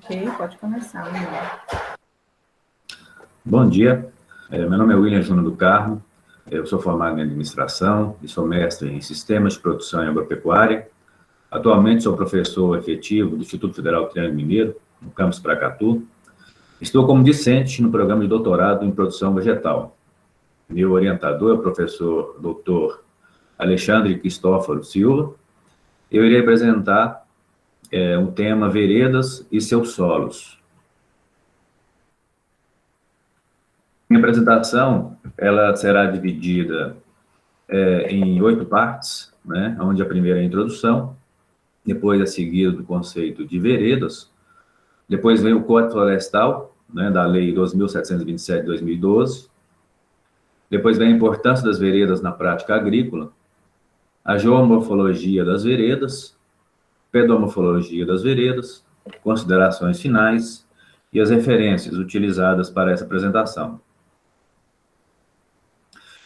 Ok, pode começar, William. Bom dia, meu nome é William Júnior do Carmo, eu sou formado em administração e sou mestre em sistemas de produção e agropecuária. Atualmente sou professor efetivo do Instituto Federal Triângulo Mineiro, no campus Paracatu. Estou como discente no programa de doutorado em produção vegetal. Meu orientador é o professor Dr. Alexandre Cristóforo Silva. Eu irei apresentar um tema veredas e seus solos. Minha apresentação ela será dividida em 8 partes, né, onde a primeira é a introdução, depois é seguido do conceito de veredas, depois vem o Código Florestal, né, da Lei 2.727 de 2012, depois vem a importância das veredas na prática agrícola, a geomorfologia das veredas, pedomorfologia das veredas, considerações finais e as referências utilizadas para essa apresentação.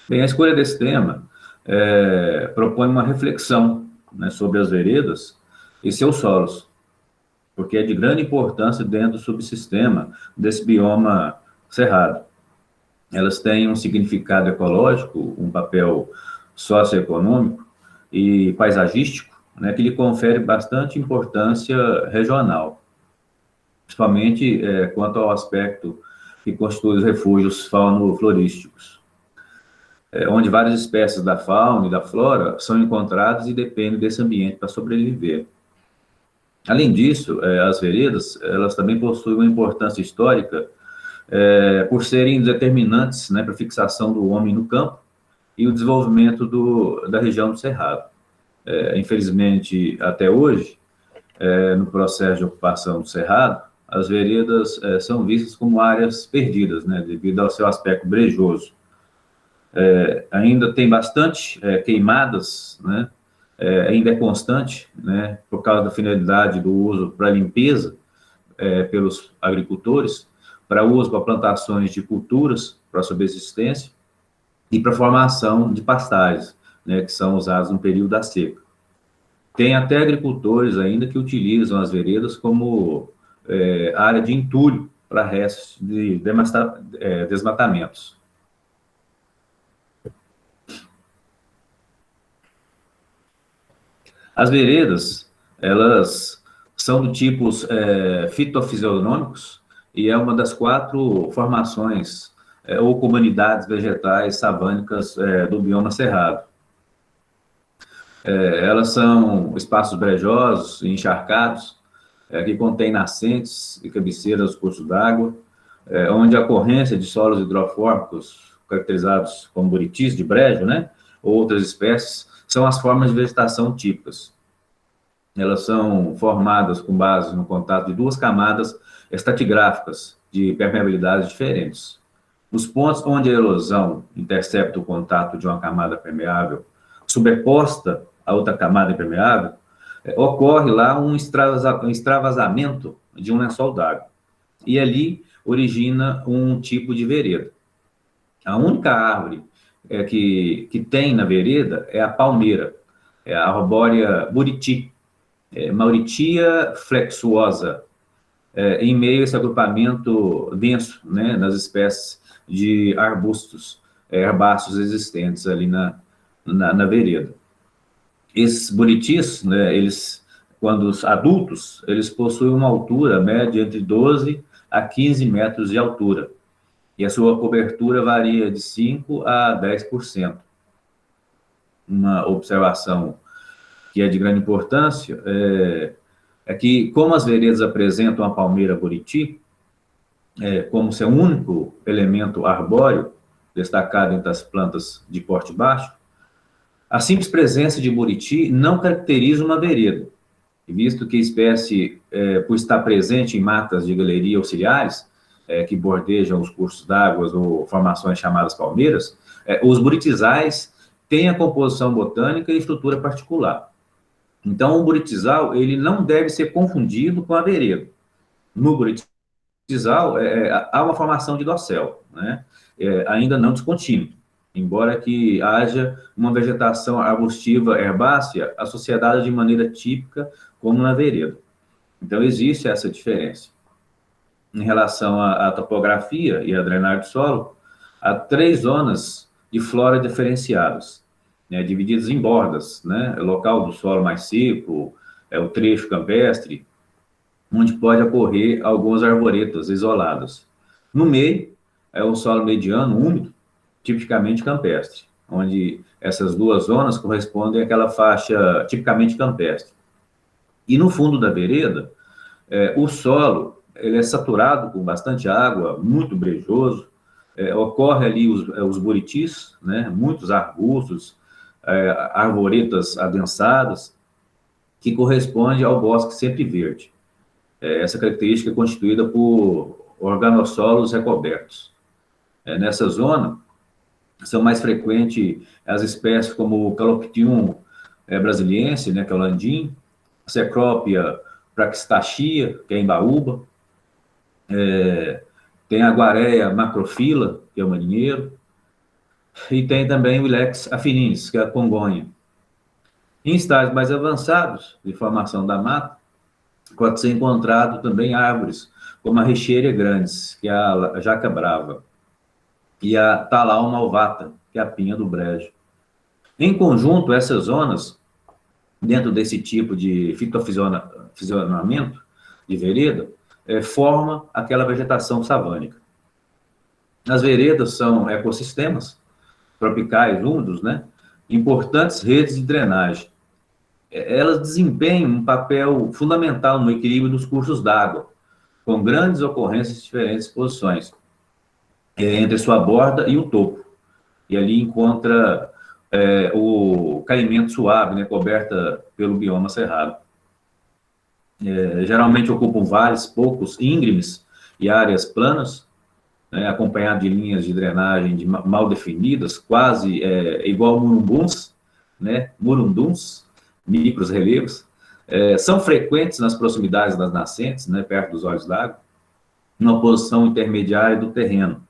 Bem, a escolha desse tema propõe uma reflexão, né, sobre as veredas e seus solos, porque é de grande importância dentro do subsistema desse bioma cerrado. Elas têm um significado ecológico, um papel socioeconômico e paisagístico, né, que lhe confere bastante importância regional, principalmente quanto ao aspecto que constitui os refúgios fauno-florísticos, onde várias espécies da fauna e da flora são encontradas e dependem desse ambiente para sobreviver. Além disso, as veredas, elas também possuem uma importância histórica por serem determinantes, né, para a fixação do homem no campo e o desenvolvimento da região do Cerrado. Infelizmente, até hoje, no processo de ocupação do Cerrado, as veredas são vistas como áreas perdidas, né, devido ao seu aspecto brejoso. Ainda tem bastante queimadas, né? Ainda é constante, né? Por causa da finalidade do uso para limpeza pelos agricultores, para uso para plantações de culturas, para subsistência e para formação de pastagens, né? Que são usados no período da seca. Tem até agricultores ainda que utilizam as veredas como área de entulho para restos de desmatamentos. As veredas, elas são do tipos fitofisionômicos e é uma das 4 formações ou comunidades vegetais savânicas do bioma cerrado. Elas são espaços brejosos e encharcados, que contêm nascentes e cabeceiras dos cursos d'água, onde a ocorrência de solos hidrofórmicos, caracterizados como buritis de brejo, né, ou outras espécies, são as formas de vegetação típicas. Elas são formadas com base no contato de 2 camadas estratigráficas de permeabilidades diferentes. Nos pontos onde a erosão intercepta o contato de uma camada permeável sobreposta a outra camada impermeável, ocorre lá um extravasamento de um lençol d'água. E ali origina um tipo de vereda. A única árvore que tem na vereda é a palmeira, a arbórea buriti, Mauritia flexuosa, em meio a esse agrupamento denso, né, das espécies de arbustos, herbáceos existentes ali na vereda. Esses buritis, né, quando adultos, eles possuem uma altura média entre 12 a 15 metros de altura, e a sua cobertura varia de 5 a 10%. Uma observação que é de grande importância é que, como as veredas apresentam a palmeira buriti como seu único elemento arbóreo, destacado entre as plantas de porte baixo, a simples presença de buriti não caracteriza uma vereda, visto que a espécie, por estar presente em matas de galeria auxiliares, que bordejam os cursos d'água ou formações chamadas palmeiras, os buritizais têm a composição botânica e estrutura particular. Então, o buritizal, ele não deve ser confundido com a vereda. No buritizal, há uma formação de dossel, né? Ainda não descontínuo, embora que haja uma vegetação arbustiva herbácea associada de maneira típica, como na vereda. Então, existe essa diferença. em relação à topografia e à drenagem do solo, há 3 zonas de flora diferenciadas, né, divididas em bordas, né, o local do solo mais seco, o trecho campestre, onde pode ocorrer algumas arvoretas isoladas. No meio, é o solo mediano, úmido, tipicamente campestre, onde essas 2 zonas correspondem àquela faixa tipicamente campestre. E no fundo da vereda, o solo ele é saturado com bastante água, muito brejoso, ocorre ali os buritis, né, muitos arbustos, arvoretas adensadas, que corresponde ao bosque sempre verde. Essa característica é constituída por organossolos recobertos. Nessa zona, são mais frequentes as espécies como o Caloptium brasiliense, né, que é o landim, a Cecropia praxitachia, que é em Baúba, tem a Guareia macrofila, que é o marinheiro, e tem também o Ilex afininis, que é a congonha. Em estágios mais avançados de formação da mata, pode ser encontrado também árvores, como a Rixeira grandes, que é a jaca brava, e a Talau malvata, que é a pinha do brejo. Em conjunto, essas zonas, dentro desse tipo de fitofisionamento de vereda, forma aquela vegetação savânica. As veredas são ecossistemas tropicais úmidos, né? Importantes redes de drenagem. Elas desempenham um papel fundamental no equilíbrio dos cursos d'água, com grandes ocorrências de diferentes posições, entre sua borda e o topo. E ali encontra o caimento suave, né, coberta pelo bioma cerrado. Geralmente ocupam vales poucos íngremes e áreas planas, né, acompanhado de linhas de drenagem mal definidas, quase igual murunduns, né, micros relevos, são frequentes nas proximidades das nascentes, né, perto dos olhos d'água, numa posição intermediária do terreno,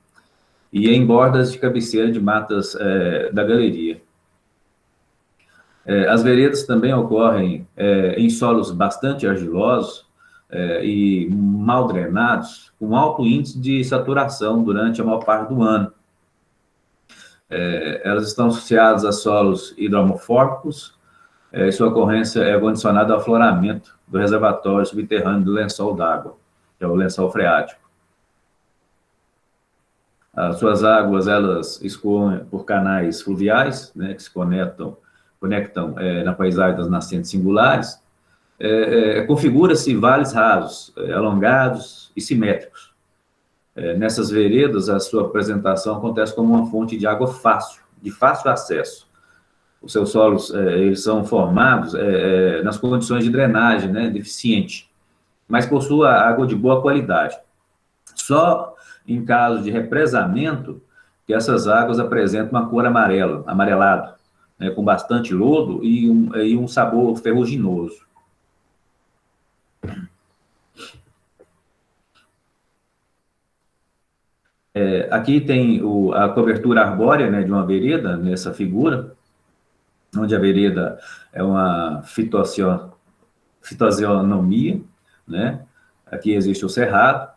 e em bordas de cabeceira de matas da galeria. As veredas também ocorrem em solos bastante argilosos e mal drenados, com alto índice de saturação durante a maior parte do ano. Elas estão associadas a solos hidromorfóricos, sua ocorrência é condicionada ao afloramento do reservatório subterrâneo do lençol d'água, que é o lençol freático. As suas águas, elas escoam por canais fluviais, né, que se conectam na paisagem das nascentes singulares, configura-se vales rasos, alongados e simétricos. Nessas veredas, a sua apresentação acontece como uma fonte de água de fácil acesso. Os seus solos eles são formados nas condições de drenagem, né, deficiente, mas possuem água de boa qualidade. Só em caso de represamento que essas águas apresentam uma cor amarelado, né, com bastante lodo e um sabor ferruginoso. Aqui tem a cobertura arbórea, né, de uma vereda, nessa figura, onde a vereda é uma fitosionomia, né? Aqui existe o cerrado,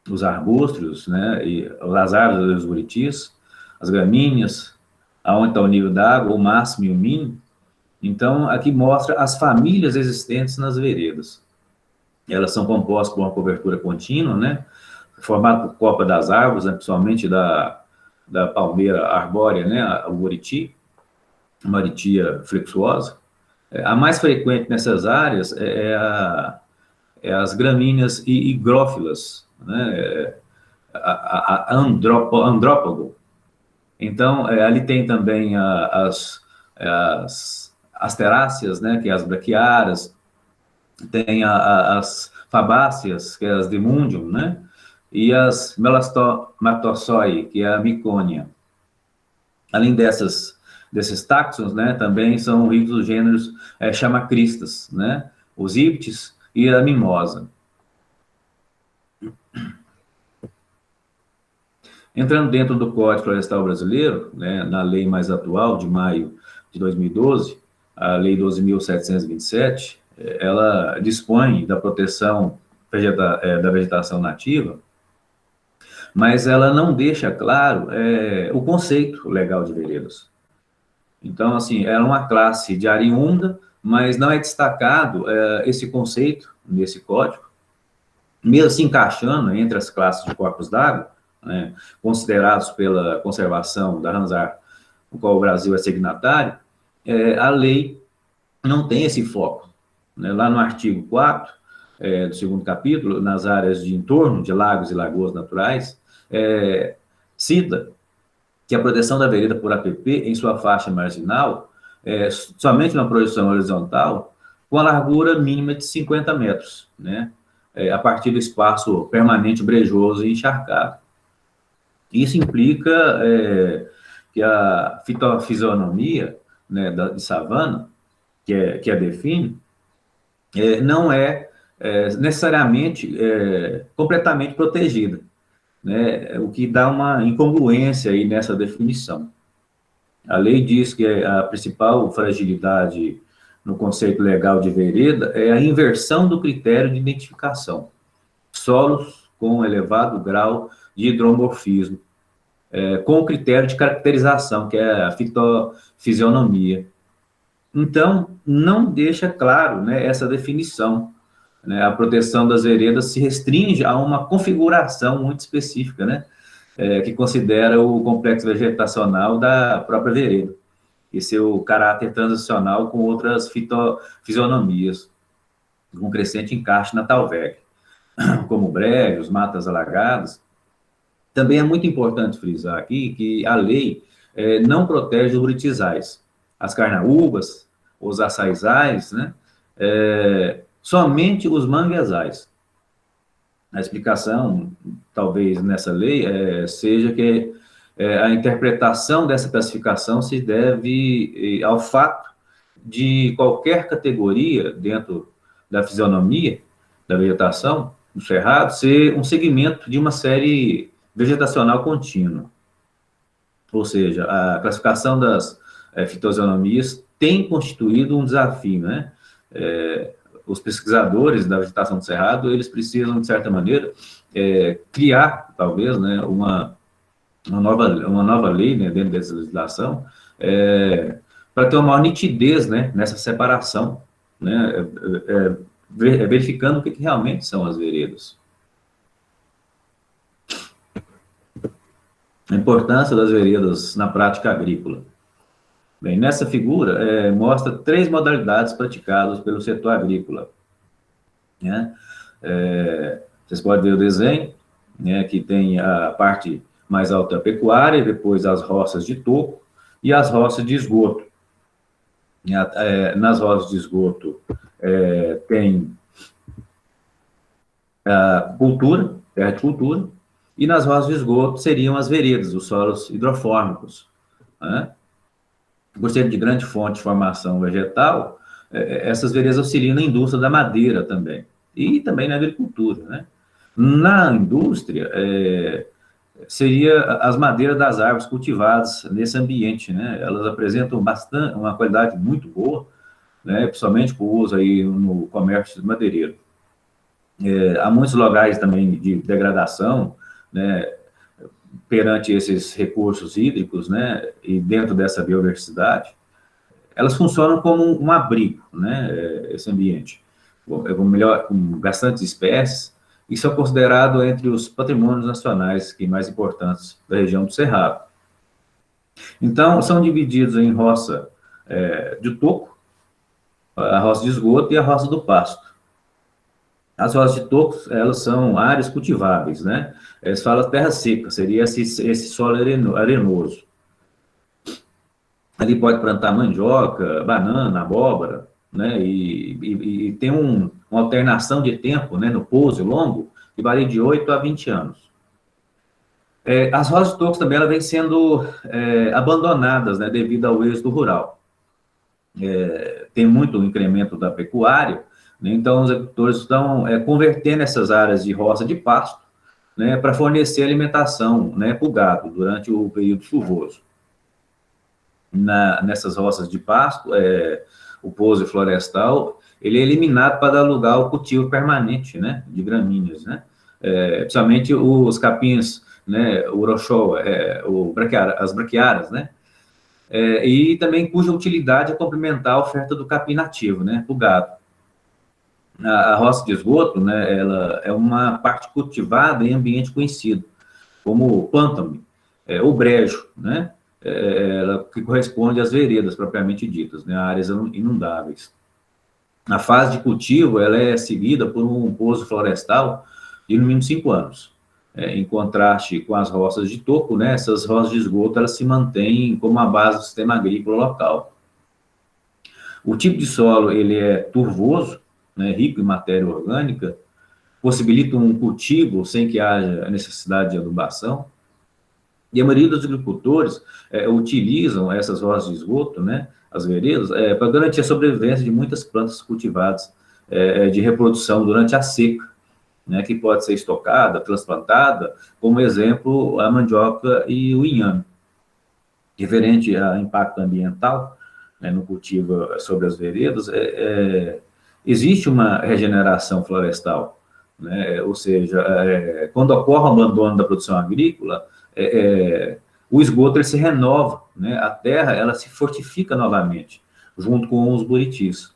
os arbustos, né, e as árvores, os buritis, as gramíneas, aonde está o nível da água, o máximo e o mínimo. Então, aqui mostra as famílias existentes nas veredas. Elas são compostas por uma cobertura contínua, né, formada por copa das árvores, né, principalmente da palmeira arbórea, né, o buriti, a maritia flexuosa. A mais frequente nessas áreas as gramíneas e higrófilas, né, a andrópogo. Então, ali tem também as teráceas, né, que é as braquiárias, tem as fabáceas, que é as dimundium, né, e as melastomatossoi, que é a micônia. Além desses táxons, né, também são ricos os gêneros chamacristas, né, os íptes e a mimosa. Entrando dentro do Código Florestal Brasileiro, né, na lei mais atual, de maio de 2012, a Lei 12.727, ela dispõe da proteção da vegetação nativa, mas ela não deixa claro o conceito legal de veredas. Então, assim, ela é uma classe de área iunda, mas não é destacado esse conceito nesse código, mesmo se encaixando entre as classes de corpos d'água, né, considerados pela conservação da Hansar, no qual o Brasil é signatário, a lei não tem esse foco. Né? Lá no artigo 4 do segundo capítulo, nas áreas de entorno de lagos e lagoas naturais, cita que a proteção da vereda por APP em sua faixa marginal somente na projeção horizontal com a largura mínima de 50 metros, né? A partir do espaço permanente brejoso e encharcado. Isso implica que a fitofisionomia, né, de savana, que a define, não é necessariamente completamente protegida, né, o que dá uma incongruência aí nessa definição. A lei diz que a principal fragilidade no conceito legal de vereda é a inversão do critério de identificação. Solos com elevado grau de hidromorfismo, com o critério de caracterização, que é a fitofisionomia. Então, não deixa claro, né, essa definição. Né, a proteção das veredas se restringe a uma configuração muito específica, né, que considera o complexo vegetacional da própria vereda e seu caráter transicional com outras fitofisionomias, com crescente encaixe na Talveg, como brejos, matas alagadas. Também é muito importante frisar aqui que a lei não protege os buritizais, as carnaúbas, os açaizais, né? Somente os manguezais. A explicação, talvez, nessa lei, seja que a interpretação dessa classificação se deve ao fato de qualquer categoria dentro da fisionomia da vegetação, do cerrado, ser um segmento de uma série vegetacional contínua. Ou seja, a classificação das fitofisionomias tem constituído um desafio, né? Os pesquisadores da vegetação do cerrado, eles precisam, de certa maneira, criar, talvez, né, uma nova lei, né, dentro dessa legislação, para ter uma maior nitidez, né, nessa separação, né, verificando o que realmente são as veredas. A importância das veredas na prática agrícola. Bem, nessa figura, mostra 3 modalidades praticadas pelo setor agrícola. Né? Vocês podem ver o desenho, né, que tem a parte mais alta pecuária, depois as roças de toco e as roças de esgoto. Nas roças de esgoto tem a cultura, terra de cultura, e nas roças de esgoto seriam as veredas, os solos hidrofórmicos. Né? Por ser de grande fonte de formação vegetal, essas veredas auxiliam na indústria da madeira também, e também na agricultura. Né? Na indústria, seria as madeiras das árvores cultivadas nesse ambiente, né? Elas apresentam uma qualidade muito boa, né? Principalmente por uso aí no comércio madeireiro. Há muitos lugares também de degradação, né? Perante esses recursos hídricos, né? E dentro dessa biodiversidade, elas funcionam como um abrigo, né? Esse ambiente, com bastantes espécies. Isso é considerado entre os patrimônios nacionais mais importantes da região do Cerrado. Então, são divididos em roça de toco, a roça de esgoto e a roça do pasto. As roças de toco, elas são áreas cultiváveis, né? Eles falam terra seca, seria esse solo arenoso. Ali pode plantar mandioca, banana, abóbora, né? E tem uma alternação de tempo, né, no pouso longo, que varia de 8 a 20 anos. As roças de tocos também elas vêm sendo abandonadas, né, devido ao êxodo rural. Tem muito incremento da pecuária, né, então os agricultores estão convertendo essas áreas de roça de pasto, né, para fornecer alimentação, né, para o gado durante o período chuvoso. Nessas roças de pasto, o pouso florestal, ele é eliminado para dar lugar ao cultivo permanente, né, de gramíneas, né, principalmente os capins, né, o urochó, as braquiárias, né, e também cuja utilidade é complementar a oferta do capim nativo, né, para o gado. A roça de esgoto, né, ela é uma parte cultivada em ambiente conhecido, como o pântano, o brejo, né, ela que corresponde às veredas propriamente ditas, né, áreas inundáveis. A fase de cultivo, ela é seguida por um pouso florestal de no mínimo 5 anos. Em contraste com as roças de toco, né, essas roças de esgoto, elas se mantêm como a base do sistema agrícola local. O tipo de solo, ele é turvoso, né, rico em matéria orgânica, possibilita um cultivo sem que haja necessidade de adubação. E a maioria dos agricultores utilizam essas roças de esgoto, né, as veredas, para garantir a sobrevivência de muitas plantas cultivadas de reprodução durante a seca, né, que pode ser estocada, transplantada, como exemplo, a mandioca e o inhame. Referente a impacto ambiental, né, no cultivo sobre as veredas, existe uma regeneração florestal, né, ou seja, quando ocorre o abandono da produção agrícola, o esgoto ele se renova, né, a terra ela se fortifica novamente, junto com os buritis.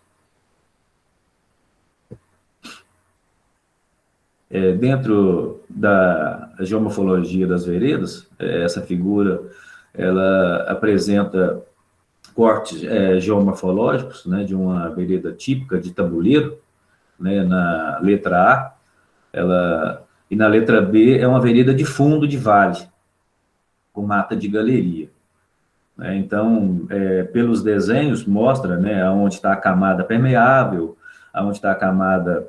Dentro da geomorfologia das veredas, essa figura ela apresenta cortes geomorfológicos, né, de uma vereda típica de tabuleiro, né, na letra A, e na letra B é uma vereda de fundo de vale, com mata de galeria. Então, pelos desenhos, mostra, né, onde está a camada permeável, onde está a camada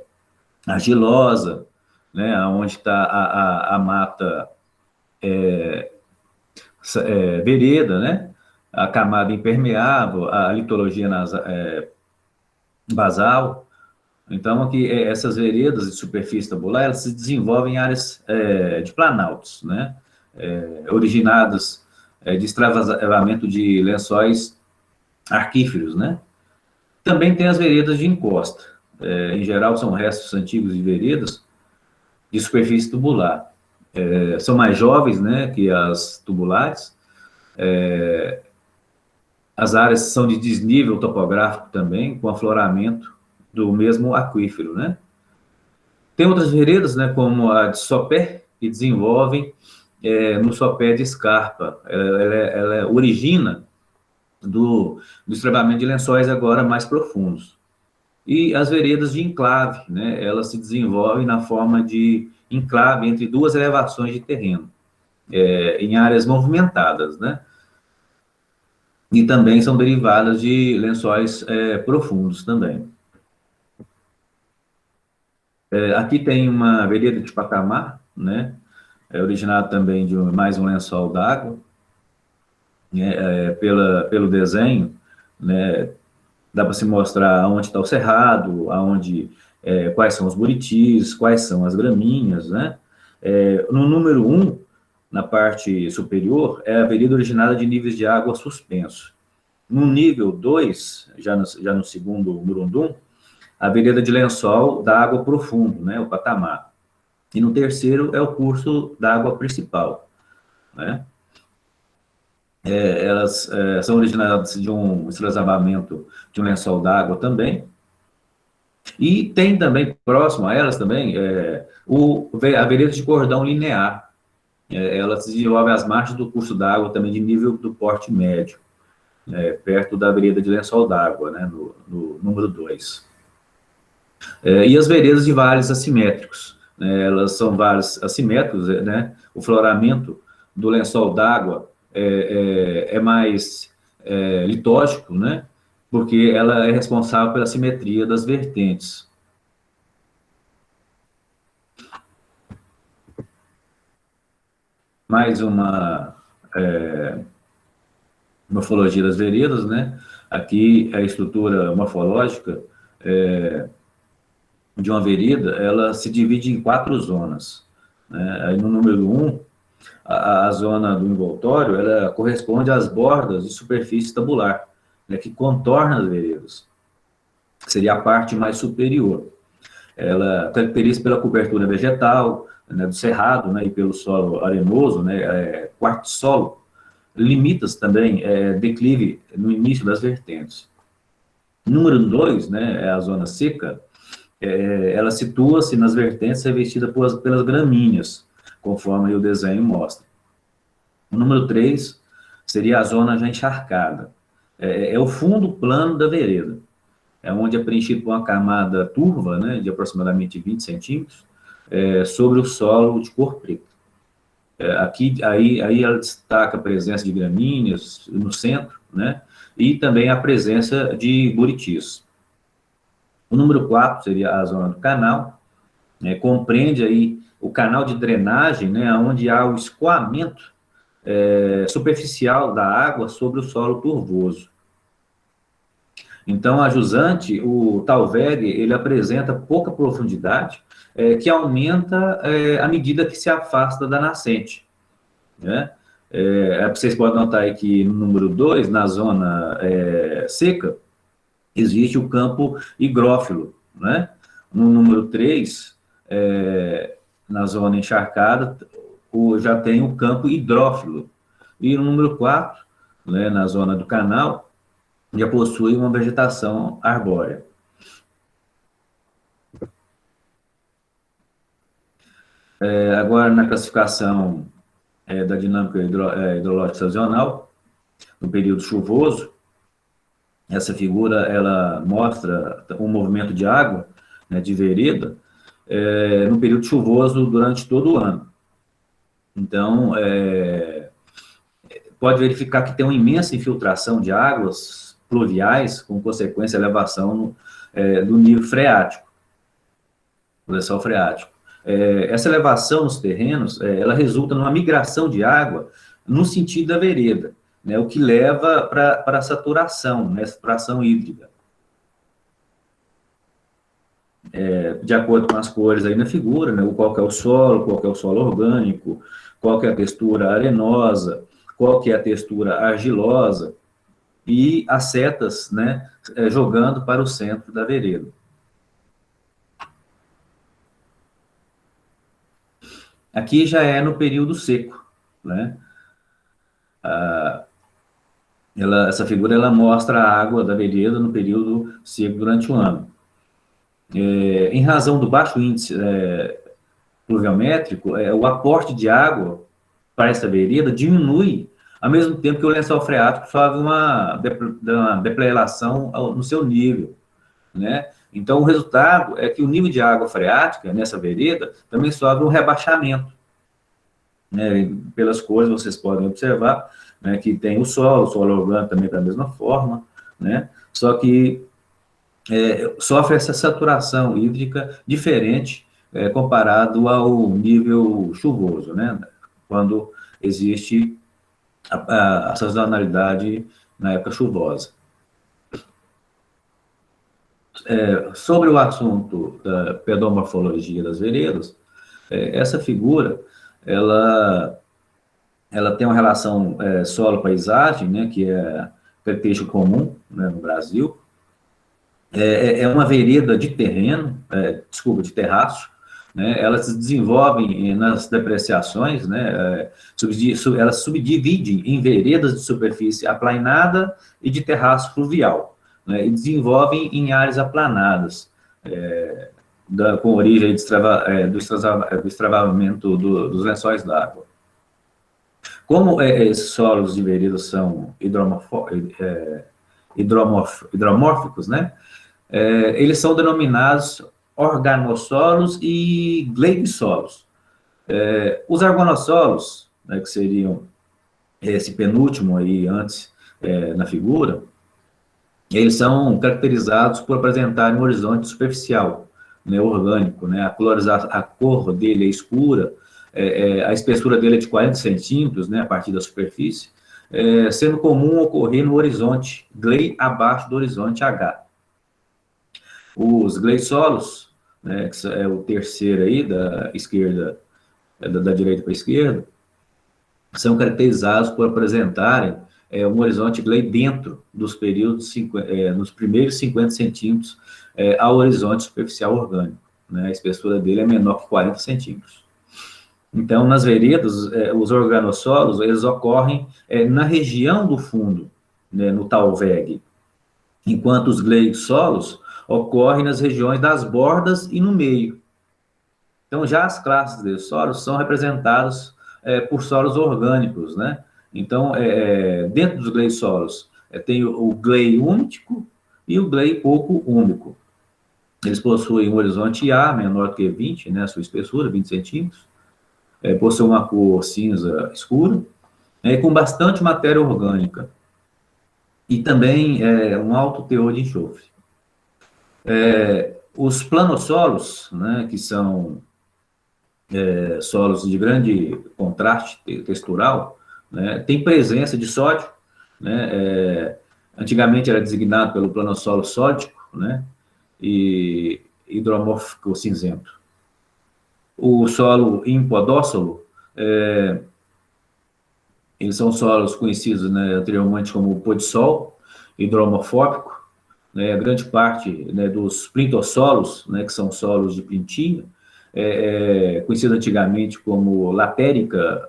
argilosa, né, onde está a mata vereda, né, a camada impermeável, a litologia basal. Então, aqui, essas veredas de superfície tabular, elas se desenvolvem em áreas de planaltos, né, originadas de extravasamento de lençóis arquíferos, né. Também tem as veredas de encosta. Em geral, são restos antigos de veredas de superfície tubular. São mais jovens, né, que as tubulares. As áreas são de desnível topográfico também, com afloramento do mesmo aquífero, né? Tem outras veredas, né, como a de sopé, que desenvolvem no sopé de escarpa. Ela origina do estrebamento de lençóis agora mais profundos. E as veredas de enclave, né, elas se desenvolvem na forma de enclave entre duas elevações de terreno, em áreas movimentadas, né? E também são derivadas de lençóis profundos também. Aqui tem uma vereda de patamar, né? Originado também de mais um lençol d'água, né? Pelo desenho, né? Dá para se mostrar onde está o cerrado, quais são os buritis, quais são as gramíneas, né? No número 1, na parte superior, é a vereda originada de níveis de água suspenso. No nível 2, já no segundo murundum, a vereda de lençol da água profundo, né, o patamar. E no terceiro é o curso da água principal, né? Elas são originadas de um extravasamento de um lençol d'água também. E tem também, próximo a elas também, a vereda de cordão linear. Ela se desenvolve às margens do curso d'água também de nível do porte médio, perto da vereda de lençol d'água, né, no número 2. E as veredas de vales assimétricos, né, elas são vales assimétricos, né, o floramento do lençol d'água é mais litógico, né, porque ela é responsável pela simetria das vertentes. Mais uma morfologia das veredas, né, aqui a estrutura morfológica de uma vereda, ela se divide em 4 zonas, né? Aí no número 1, a zona do envoltório, ela corresponde às bordas de superfície tabular, né, que contorna as veredas. seria a parte mais superior. Ela caracteriza pela cobertura vegetal, né, do cerrado, né, e pelo solo arenoso, né, quartzolo, limita-se também declive no início das vertentes. Número 2, né, é a zona seca, ela situa-se nas vertentes revestidas pelas gramíneas, conforme o desenho mostra. O número 3 seria a zona já encharcada. É o fundo plano da vereda, onde é preenchido por uma camada turva, né, de aproximadamente 20 centímetros, sobre o solo de cor preta. Aí ela destaca a presença de gramíneas no centro, né, e também a presença de buritis. O número 4 seria a zona do canal, compreende aí o canal de drenagem, né, onde há o escoamento superficial da água sobre o solo turvoso. Então, a jusante, o talveg, ele apresenta pouca profundidade, que aumenta à medida que se afasta da nascente, né? Vocês podem notar aí que no número 2, na zona seca, existe o campo higrófilo, né? No número 3, na zona encharcada, já tem o campo hidrófilo. E no número 4, né, na zona do canal, já possui uma vegetação arbórea. Agora, na classificação da dinâmica hidrológica sazonal, no período chuvoso, essa figura ela mostra um movimento de água, né, de vereda, no período chuvoso durante todo o ano. Então, pode verificar que tem uma imensa infiltração de águas pluviais, com consequência elevação do nível freático, do lençol freático. Essa elevação nos terrenos, ela resulta numa migração de água no sentido da vereda, né, o que leva para a saturação, né, saturação hídrica. De acordo com as cores aí na figura, né, qual que é o solo orgânico, qual que é a textura arenosa, qual que é a textura argilosa, e as setas, né, jogando para o centro da vereda. Aqui já é no período seco, né? Essa figura ela mostra a água da vereda no período seco durante o ano. Em razão do baixo índice pluviométrico, o aporte de água para essa vereda diminui, ao mesmo tempo que o lençol freático sofre uma depletação no seu nível, né? Então, o resultado é que o nível de água freática nessa vereda também sofre um rebaixamento, né? Pelas cores vocês podem observar, né, que tem o solo orgânico também da mesma forma, né? Só que sofre essa saturação hídrica diferente comparado ao nível chuvoso, né? Quando existe a sazonalidade na época chuvosa. Sobre o assunto da pedomorfologia das veredas, essa figura, ela tem uma relação solo-paisagem, né, que é característica comum, né, no Brasil. É uma vereda de terreno, de terraço, né, elas se desenvolvem nas depreciações, né, elas subdividem em veredas de superfície aplanada e de terraço fluvial, né, e desenvolvem em áreas aplanadas, com origem do extravamento dos lençóis d'água. Como esses solos de veredas são hidromórficos, né, eles são denominados organossolos e gleibissolos. Os organossolos, né, que seriam esse penúltimo aí antes na figura, eles são caracterizados por apresentarem um horizonte superficial, né, orgânico, né, a cor dele é escura, a espessura dele é de 40 centímetros, né, a partir da superfície, sendo comum ocorrer no horizonte glei abaixo do horizonte H. Os gleissolos, né, que é o terceiro aí, da esquerda, da direita para a esquerda, são caracterizados por apresentarem um horizonte gley dentro dos períodos, nos primeiros 50 centímetros ao horizonte superficial orgânico, né? A espessura dele é menor que 40 centímetros. Então, nas veredas, os organossolos, eles ocorrem na região do fundo, né, no tal VEG, enquanto os gleissolos ocorrem nas regiões das bordas e no meio. Então, já as classes de solos são representadas por solos orgânicos, né? Então, dentro dos gleissolos, tem o glei úmico e o glei pouco úmico. Eles possuem um horizonte A menor do que 20, né, a sua espessura, 20 centímetros, possuem uma cor cinza escura, com bastante matéria orgânica, e também um alto teor de enxofre. Os planossolos, né, que são solos de grande contraste textural, né, tem presença de sódio, né, antigamente era designado pelo planossolo sódico, né, e hidromórfico cinzento. O solo impodóssolo, eles são solos conhecidos, né, anteriormente como podissol, hidromorfópico, né, a grande parte, né, dos plintossolos, né, que são solos de plintia, conhecido antigamente como latérica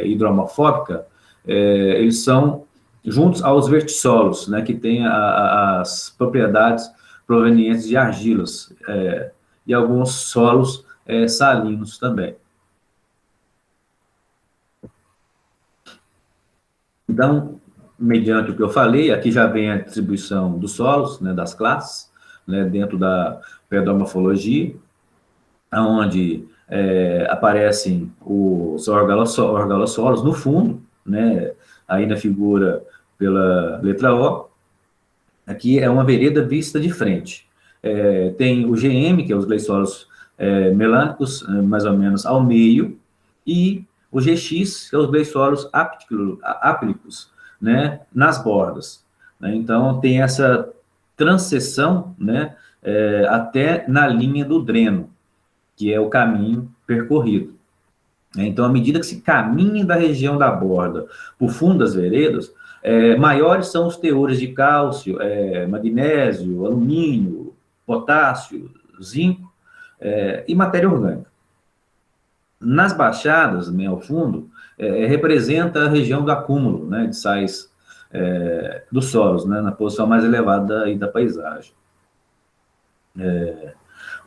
hidromorfópica, eles são juntos aos vertissolos, né, que têm as propriedades provenientes de argilas, e alguns solos salinos também. Então, mediante o que eu falei, aqui já vem a distribuição dos solos, né, das classes, né, dentro da pedomorfologia, onde aparecem os orgalossolos no fundo, né, aí na figura pela letra O. Aqui é uma vereda vista de frente. Tem o GM, que é os gleissolos melânicos, mais ou menos ao meio, e o GX, que é os gleissolos áplicos, né, nas bordas. Né? Então, tem essa transição, né, até na linha do dreno, que é o caminho percorrido. Então, à medida que se caminha da região da borda para o fundo das veredas, maiores são os teores de cálcio, magnésio, alumínio, potássio, zinco e matéria orgânica. Nas baixadas, né, ao fundo, representa a região do acúmulo, né, de sais dos solos, né, na posição mais elevada da paisagem.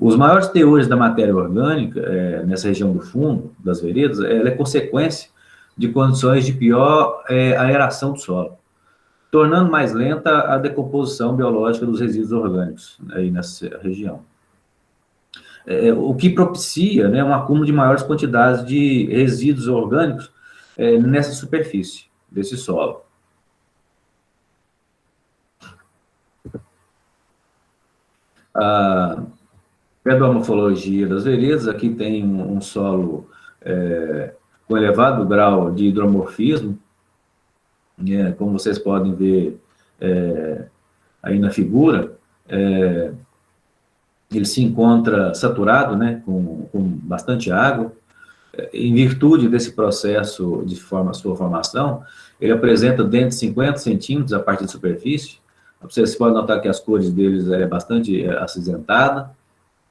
Os maiores teores da matéria orgânica, nessa região do fundo, das veredas, ela é consequência de condições de pior aeração do solo, tornando mais lenta a decomposição biológica dos resíduos orgânicos aí nessa região. O que propicia, né, um acúmulo de maiores quantidades de resíduos orgânicos nessa superfície desse solo. A pedomorfologia das veredas, aqui tem um solo com elevado grau de hidromorfismo, como vocês podem ver aí na figura, ele se encontra saturado, né, com bastante água. Em virtude desse processo de sua formação, ele apresenta dentro de 50 centímetros a partir da superfície. Vocês podem notar que as cores deles bastante acinzentada,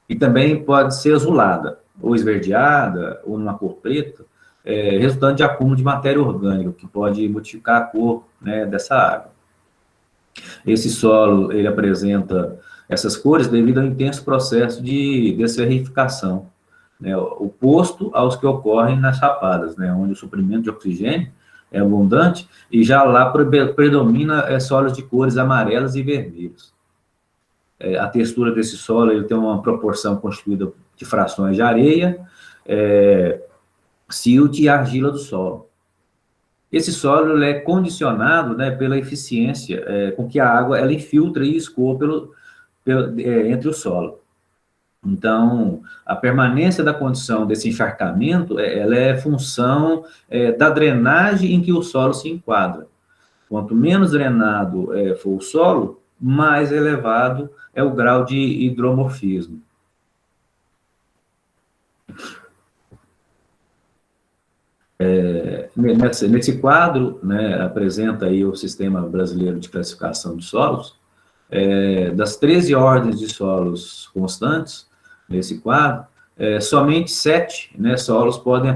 e também pode ser azulada, ou esverdeada, ou numa cor preta, resultante de acúmulo de matéria orgânica, que pode modificar a cor, né, dessa água. Esse solo, ele apresenta essas cores devido ao intenso processo de desferrificação, né, oposto aos que ocorrem nas chapadas, né, onde o suprimento de oxigênio é abundante e já lá predomina solos de cores amarelas e vermelhas. A textura desse solo ele tem uma proporção constituída de frações de areia, silt e argila do solo. Esse solo ele é condicionado, né, pela eficiência com que a água ela infiltra e escoa entre o solo. Então, a permanência da condição desse encharcamento, ela é função da drenagem em que o solo se enquadra. Quanto menos drenado for o solo, mais elevado é o grau de hidromorfismo. Nesse quadro, né, apresenta aí o Sistema Brasileiro de Classificação de Solos. Das 13 ordens de solos constantes, nesse quadro, somente 7, né, solos podem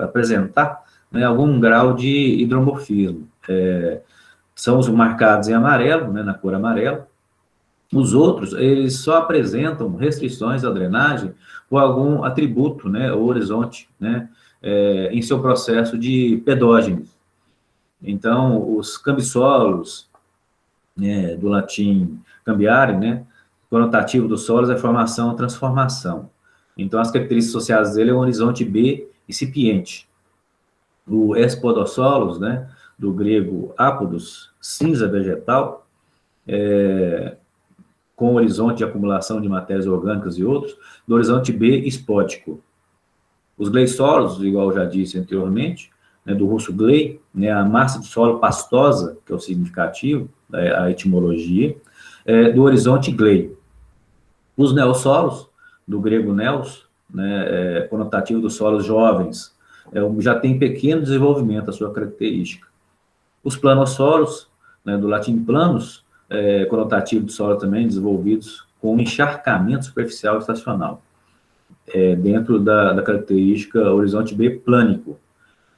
apresentar, né, algum grau de hidromorfismo. São os marcados em amarelo, né, na cor amarela. Os outros, eles só apresentam restrições à drenagem ou algum atributo, né, ou horizonte, né, em seu processo de pedógeno. Então, os cambissolos, né, do latim cambiare, né, conotativo dos solos é formação ou transformação. Então, as características associadas dele é um horizonte B incipiente. O espodossolos, né, do grego apodos, cinza vegetal, com horizonte de acumulação de matérias orgânicas e outros, do horizonte B espótico. Os gleissolos, igual eu já disse anteriormente, né, do russo glei, né, a massa de solo pastosa, que é o significativo, a etimologia, do horizonte glei. Os neossolos, do grego neos, né, conotativo dos solos jovens, já tem pequeno desenvolvimento a sua característica. Os planossolos, né, do latim planus, conotativo de solo também, desenvolvidos com encharcamento superficial estacional, dentro da característica horizonte B plânico.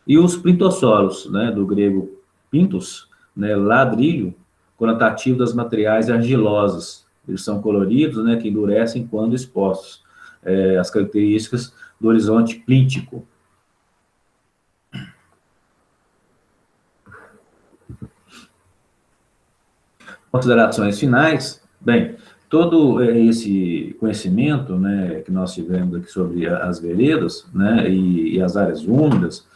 E os plintossolos, né, do grego pintos, né, ladrilho, conotativo das materiais argilosos. Eles são coloridos, né, que endurecem quando expostos. As características do horizonte plíntico. Considerações finais. Bem, todo esse conhecimento, né, que nós tivemos aqui sobre as veredas, né, e as áreas úmidas,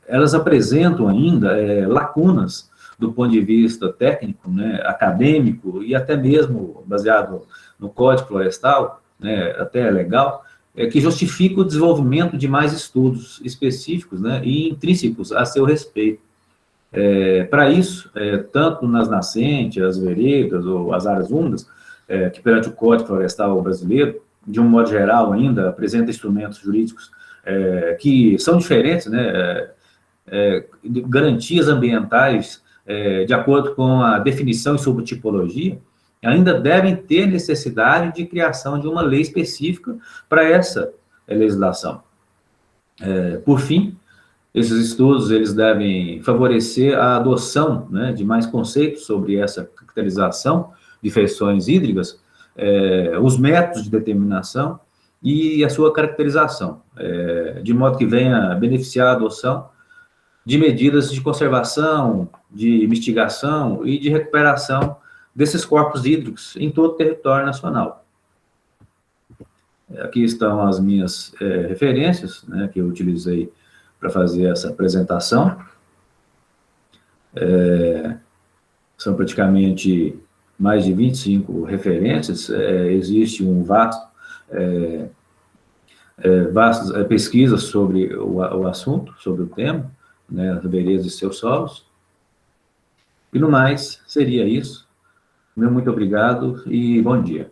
elas apresentam ainda lacunas do ponto de vista técnico, né, acadêmico e até mesmo baseado no Código Florestal, né, até legal, que justifica o desenvolvimento de mais estudos específicos, né, e intrínsecos a seu respeito. Para isso, tanto nas nascentes, as veredas ou as áreas úmidas, que perante o Código Florestal brasileiro, de um modo geral ainda, apresenta instrumentos jurídicos que são diferentes, né, garantias ambientais de acordo com a definição e subtipologia, ainda devem ter necessidade de criação de uma lei específica para essa legislação. Por fim, esses estudos eles devem favorecer a adoção, né, de mais conceitos sobre essa caracterização de feições hídricas, os métodos de determinação e a sua caracterização, de modo que venha beneficiar a adoção de medidas de conservação, de mitigação e de recuperação desses corpos hídricos em todo o território nacional. Aqui estão as minhas referências, né, que eu utilizei para fazer essa apresentação. São praticamente mais de 25 referências. Existe um vastas pesquisas sobre o assunto, sobre o tema, né, as veredas e seus solos. E no mais, seria isso. Meu muito obrigado e bom dia.